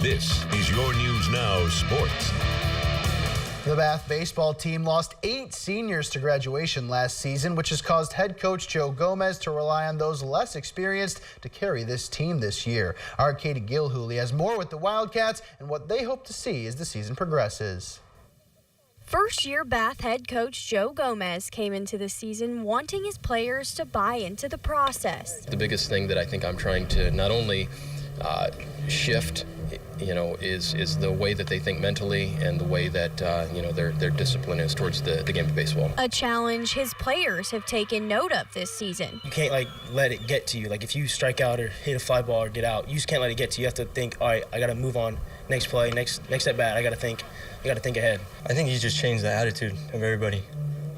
This is your News Now Sports. The Bath baseball team lost 8 seniors to graduation last season, which has caused head coach Joe Gomez to rely on those less experienced to carry this team this year. Our Katie Gilhooly has more with the Wildcats and what they hope to see as the season progresses. First-year Bath head coach Joe Gomez came into the season wanting his players to buy into the process. The biggest thing that I think I'm trying to not only shift, is the way that they think mentally and the way that, their discipline is towards the game of baseball. A challenge his players have taken note of this season. You can't, let it get to you. If you strike out or hit a fly ball or get out, you just can't let it get to you. You have to think, all right, I got to move on. Next play, next at bat, I got to think ahead. I think he's just changed the attitude of everybody.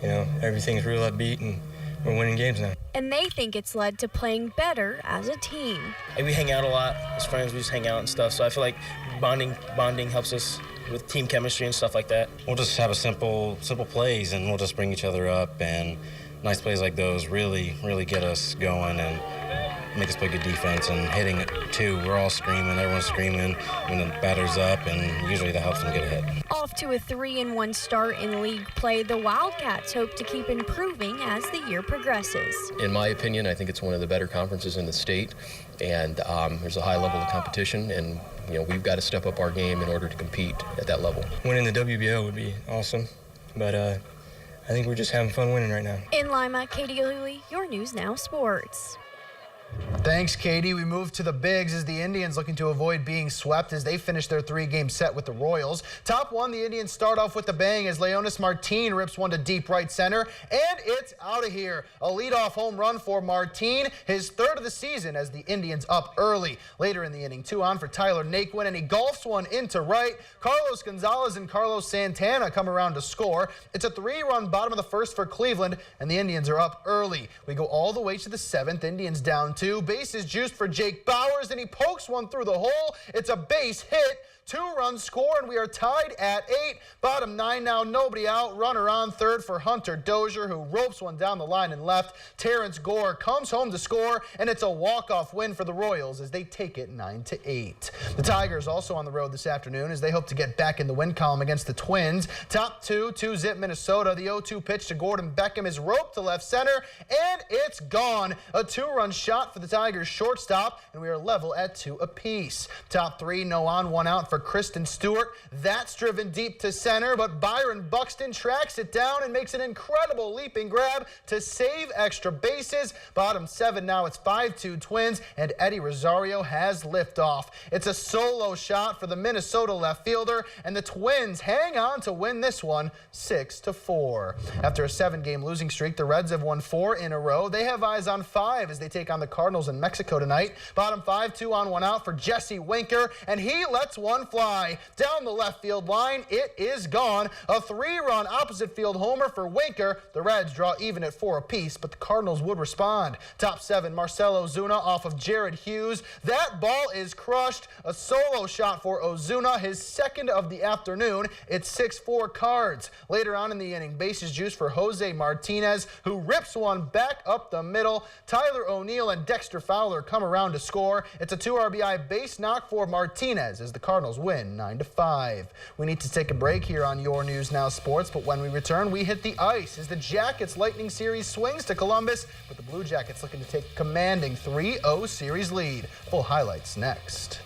Everything's real upbeat and we're winning games now. And they think it's led to playing better as a team. We hang out a lot as friends. We just hang out and stuff. So I feel like bonding helps us with team chemistry and stuff like that. We'll just have a simple plays, and we'll just bring each other up. And nice plays like those really get us going and make us play good defense. And hitting it too, we're all screaming. Everyone's screaming when the batter's up, and usually that helps them get ahead. Off to a 3-1 start in league play, the Wildcats hope to keep improving as the year progresses. In my opinion, I think it's one of the better conferences in the state, and there's a high level of competition, and we've got to step up our game in order to compete at that level. Winning the WBO would be awesome, but I think we're just having fun winning right now. In Lima, Katie Gilhooly, your News Now Sports. Thanks, Katie. We move to the Bigs as the Indians looking to avoid being swept as they finish their 3-game set with the Royals. Top 1, the Indians start off with a bang as Leonis Martin rips one to deep right center, and it's out of here. A leadoff home run for Martin, his 3rd of the season as the Indians up early. Later in the inning, 2 on for Tyler Naquin, and he golfs one into right. Carlos Gonzalez and Carlos Santana come around to score. It's a 3-run bottom of the 1st for Cleveland, and the Indians are up early. We go all the way to the 7th, Indians down 2. Bases juiced for Jake Bowers, and he pokes one through the hole. It's a base hit. 2-run score, and we are tied at 8. Bottom 9 now, nobody out. Runner on 3rd for Hunter Dozier, who ropes one down the line and left. Terrence Gore comes home to score, and it's a walk-off win for the Royals as they take it 9-8. The Tigers also on the road this afternoon as they hope to get back in the win column against the Twins. Top 2-zip Minnesota. The 0-2 pitch to Gordon Beckham is roped to left center, and it's gone. A 2-run shot for the Tigers shortstop, and we are level at 2 apiece. Top 3, no on, 1 out for Kristen Stewart. That's driven deep to center, but Byron Buxton tracks it down and makes an incredible leaping grab to save extra bases. Bottom 7 now, it's 5-2 Twins, and Eddie Rosario has liftoff. It's a solo shot for the Minnesota left fielder, and the Twins hang on to win this one 6-4. After a 7-game losing streak, the Reds have won 4 in a row. They have eyes on 5 as they take on the Cardinals in Mexico tonight. Bottom 5, 2 on, 1 out for Jesse Winker, and he lets one fly down the left field line. It is gone. A 3-run opposite field homer for Winker. The Reds draw even at 4 apiece, but the Cardinals would respond. Top 7, Marcell Ozuna off of Jared Hughes. That ball is crushed. A solo shot for Ozuna, his 2nd of the afternoon. It's 6-4 Cards. Later on in the inning, bases juiced for Jose Martinez, who rips one back up the middle. Tyler O'Neill and Dexter Fowler come around to score. It's a 2 RBI base knock for Martinez as the Cardinals win 9-5. We need to take a break here on Your News Now Sports, but when we return, we hit the ice as the Jackets Lightning series swings to Columbus, with the Blue Jackets looking to take a commanding 3-0 series lead. Full highlights next.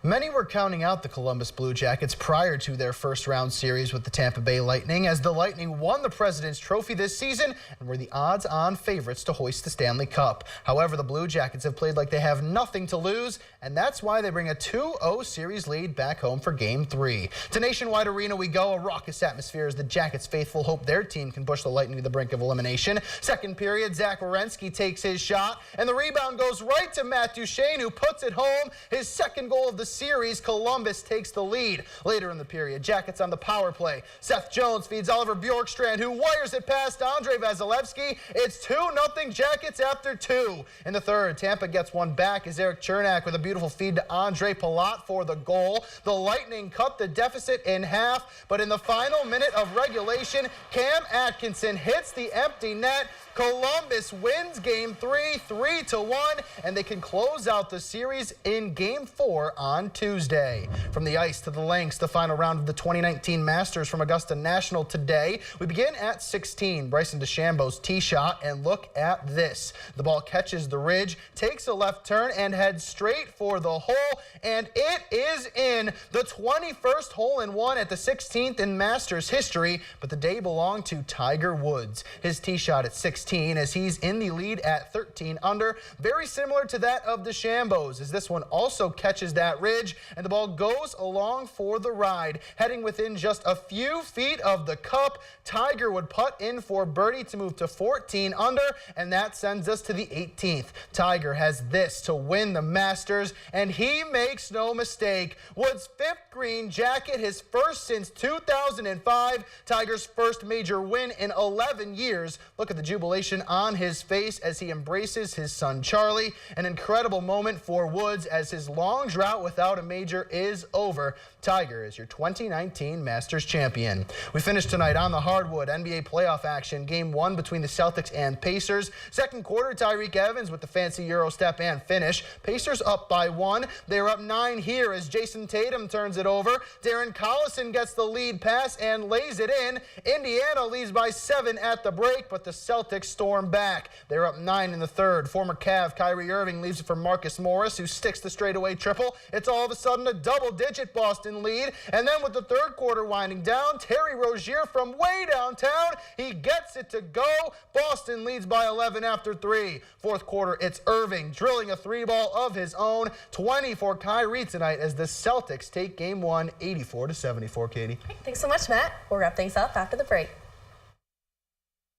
Many were counting out the Columbus Blue Jackets prior to their first-round series with the Tampa Bay Lightning, as the Lightning won the President's Trophy this season and were the odds-on favorites to hoist the Stanley Cup. However, the Blue Jackets have played like they have nothing to lose, and that's why they bring a 2-0 series lead back home for Game 3. To Nationwide Arena we go, a raucous atmosphere as the Jackets faithful hope their team can push the Lightning to the brink of elimination. Second period, Zach Werenski takes his shot, and the rebound goes right to Matt Duchene, who puts it home, his 2nd goal of the series, Columbus takes the lead. Later in the period, Jackets on the power play. Seth Jones feeds Oliver Bjorkstrand, who wires it past Andrei Vasilevsky. It's 2-0 Jackets after 2. In the third, Tampa gets one back as Eric Chernak with a beautiful feed to Andre Palat for the goal. The Lightning cut the deficit in half, but in the final minute of regulation, Cam Atkinson hits the empty net. Columbus wins Game 3, 3-1, and they can close out the series in Game 4 on Tuesday. From the ice to the links, the final round of the 2019 Masters from Augusta National today. We begin at 16. Bryson DeChambeau's tee shot, and look at this. The ball catches the ridge, takes a left turn, and heads straight for the hole, and it is in. The 21st hole-in-one at the 16th in Masters history, but the day belonged to Tiger Woods. His tee shot at 16 as he's in the lead at 13 under. Very similar to that of DeChambeau's, as this one also catches that ridge and the ball goes along for the ride. Heading within just a few feet of the cup, Tiger would putt in for birdie to move to 14 under, and that sends us to the 18th. Tiger has this to win the Masters, and he makes no mistake. Woods' 5th green jacket, his first since 2005. Tiger's first major win in 11 years. Look at the jubilation on his face as he embraces his son Charlie. An incredible moment for Woods as his long drought without a major is over. Tiger is your 2019 Masters champion. We finished tonight on the hardwood. NBA playoff action. Game 1 between the Celtics and Pacers. Second quarter, Tyreke Evans with the fancy Euro step and finish. Pacers up by 1. They're up 9 here as Jason Tatum turns it over. Darren Collison gets the lead pass and lays it in. Indiana leads by 7 at the break, but the Celtics storm back. They're up 9 in the third. Former Cav Kyrie Irving leaves it for Marcus Morris, who sticks the straightaway triple. It's all of a sudden a double-digit Boston lead. And then with the third quarter winding down, Terry Rozier from way downtown, he gets it to go. Boston leads by 11 after 3. Fourth quarter, it's Irving drilling a 3-ball of his own. 20 for Kyrie tonight as the Celtics take Game 1, 84-74, Katie. Thanks so much, Matt. We'll wrap things up after the break.